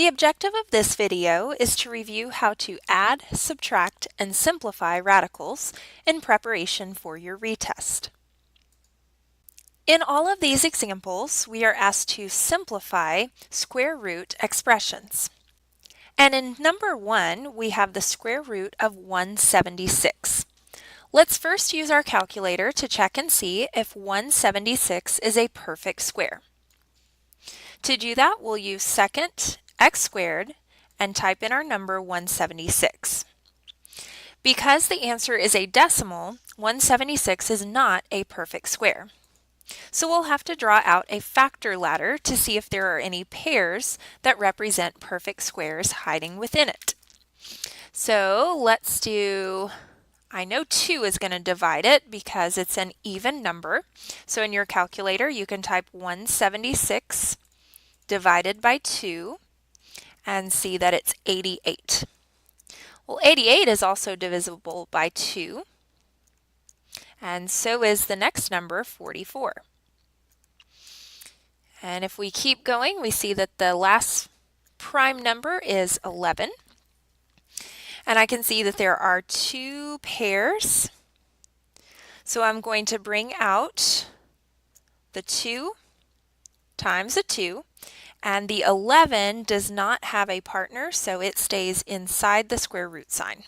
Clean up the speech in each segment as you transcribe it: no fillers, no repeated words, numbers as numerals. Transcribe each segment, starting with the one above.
The objective of this video is to review how to add, subtract, and simplify radicals in preparation for your retest. In all of these examples, we are asked to simplify square root expressions. And in number 1, we have the square root of 176. Let's first use our calculator to check and see if 176 is a perfect square. To do that, we'll use second x squared and type in our number 176. Because the answer is a decimal, 176 is not a perfect square. So we'll have to draw out a factor ladder to see if there are any pairs that represent perfect squares hiding within it. So let's do, I know 2 is going to divide it because it's an even number. So in your calculator, you can type 176 divided by 2 and see that it's 88. Well, 88 is also divisible by 2, and so is the next number, 44. And if we keep going, we see that the last prime number is 11. And I can see that there are 2 pairs. So I'm going to bring out the 2 times a 2. And the 11 does not have a partner, so it stays inside the square root sign.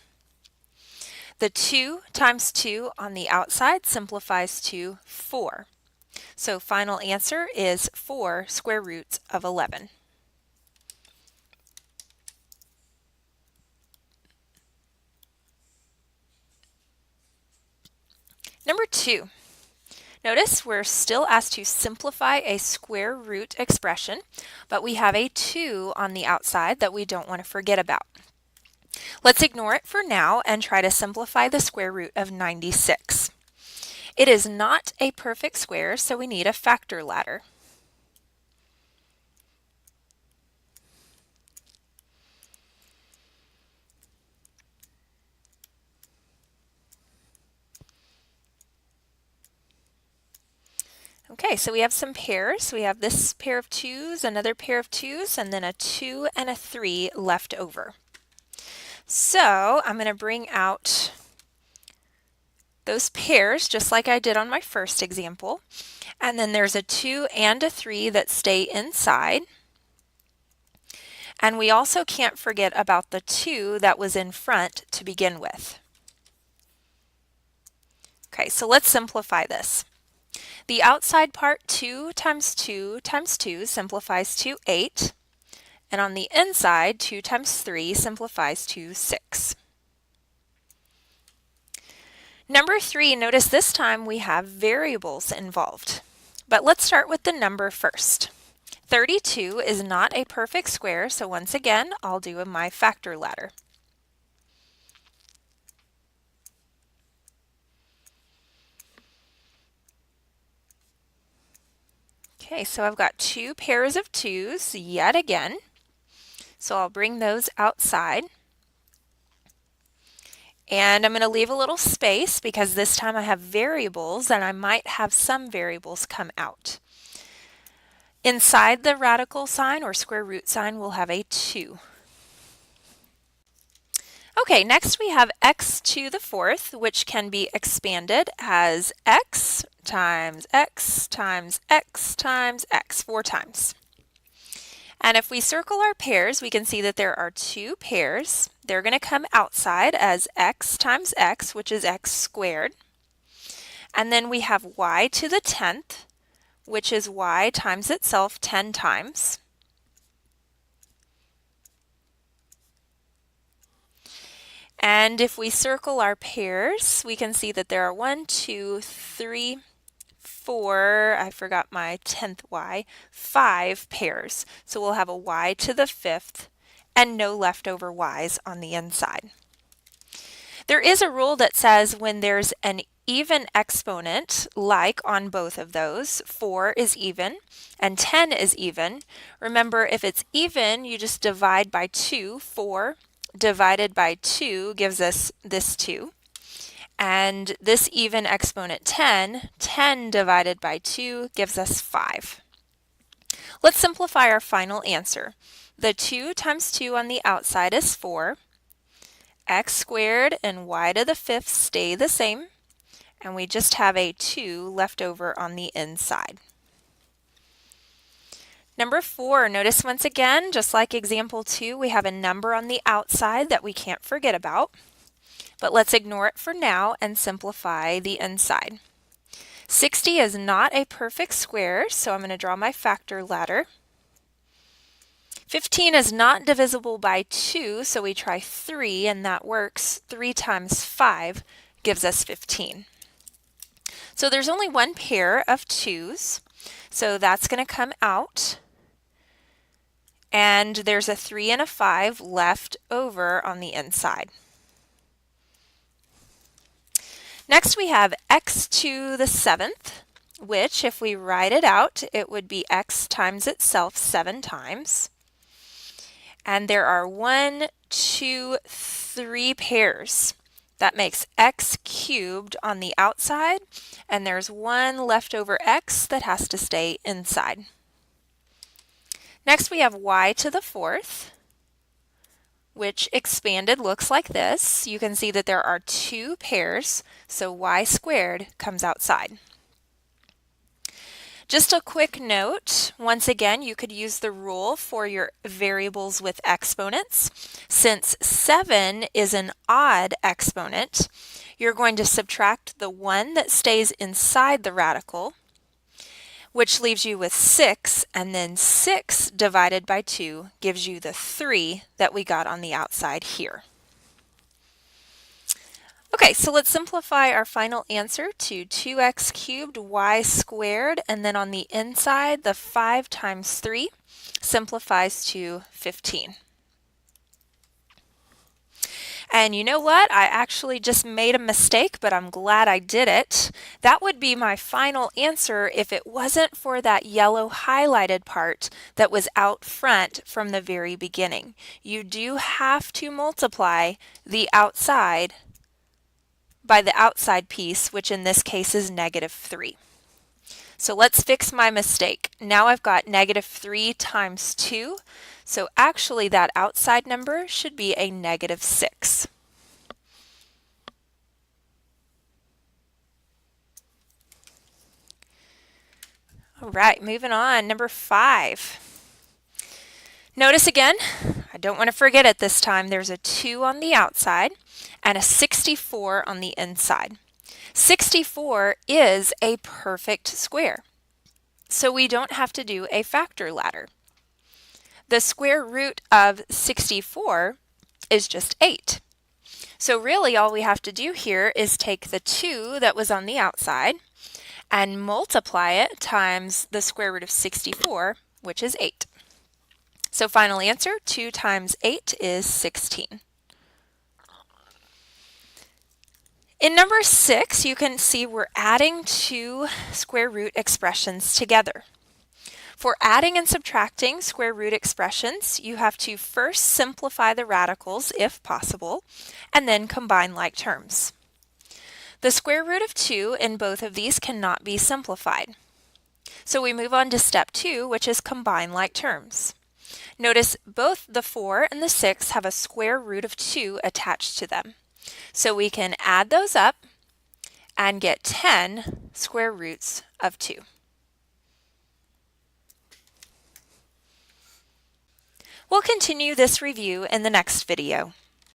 The 2 times 2 on the outside simplifies to 4. So final answer is 4 square roots of 11. Number 2. Notice we're still asked to simplify a square root expression, but we have a 2 on the outside that we don't want to forget about. Let's ignore it for now and try to simplify the square root of 96. It is not a perfect square, so we need a factor ladder. Okay, so we have some pairs. We have this pair of 2's, another pair of 2's, and then a 2 and a 3 left over. So I'm going to bring out those pairs just like I did on my first example. And then there's a 2 and a 3 that stay inside. And we also can't forget about the 2 that was in front to begin with. Okay, so let's simplify this. The outside part, 2 times 2 times 2 simplifies to 8. And on the inside, 2 times 3 simplifies to 6. Number 3, notice this time we have variables involved. But let's start with the number first. 32 is not a perfect square, so once again, I'll do my factor ladder. Okay, so I've got 2 pairs of 2's yet again. So I'll bring those outside. And I'm going to leave a little space because this time I have variables and I might have some variables come out. Inside the radical sign or square root sign, we'll have a 2. Okay, next we have x to the 4th, which can be expanded as x times x times x times x 4 times. And if we circle our pairs, we can see that there are 2 pairs. They're going to come outside as x times x, which is x squared. And then we have y to the 10th, which is y times itself 10 times. And if we circle our pairs, we can see that there are 1, 2, 3, 4, I forgot my 10th y, 5 pairs. So we'll have a y to the 5th and no leftover y's on the inside. There is a rule that says when there's an even exponent, like on both of those, 4 is even and 10 is even. Remember, if it's even, you just divide by 2. 4 divided by 2 gives us this 2. And this even exponent 10, 10 divided by 2 gives us 5. Let's simplify our final answer. The 2 times 2 on the outside is 4. X squared and y to the 5th stay the same, and we just have a 2 left over on the inside. Number 4, notice once again, just like example 2, we have a number on the outside that we can't forget about, but let's ignore it for now and simplify the inside. 60 is not a perfect square, so I'm going to draw my factor ladder. 15 is not divisible by 2, so we try 3, and that works. 3 times 5 gives us 15. So there's only one pair of 2's, so that's going to come out. And there's a 3 and a 5 left over on the inside. Next we have x to the 7th, which if we write it out, it would be x times itself 7 times. And there are 1, 2, 3 pairs. That makes x cubed on the outside, and there's one leftover x that has to stay inside. Next we have y to the 4th, which expanded looks like this. You can see that there are 2 pairs, so y squared comes outside. Just a quick note, once again, you could use the rule for your variables with exponents. Since 7 is an odd exponent, you're going to subtract the 1 that stays inside the radical, which leaves you with 6, and then 6 divided by 2 gives you the 3 that we got on the outside here. Okay, so let's simplify our final answer to 2x cubed y squared, and then on the inside, the 5 times 3 simplifies to 15. And you know what? I actually just made a mistake, but I'm glad I did it. That would be my final answer if it wasn't for that yellow highlighted part that was out front from the very beginning. You do have to multiply the outside by the outside piece, which in this case is -3. So let's fix my mistake. Now I've got -3 times 2, so actually that outside number should be a -6. All right, moving on, number 5. Notice again, I don't want to forget it this time, there's a 2 on the outside and a 64 on the inside. 64 is a perfect square, so we don't have to do a factor ladder. The square root of 64 is just 8. So really all we have to do here is take the 2 that was on the outside and multiply it times the square root of 64, which is 8. So final answer, 2 times 8 is 16. In number 6, you can see we're adding 2 square root expressions together. For adding and subtracting square root expressions, you have to first simplify the radicals if possible, and then combine like terms. The square root of 2 in both of these cannot be simplified. So we move on to step 2, which is combine like terms. Notice both the 4 and the 6 have a square root of 2 attached to them. So we can add those up and get 10 square roots of 2. We'll continue this review in the next video.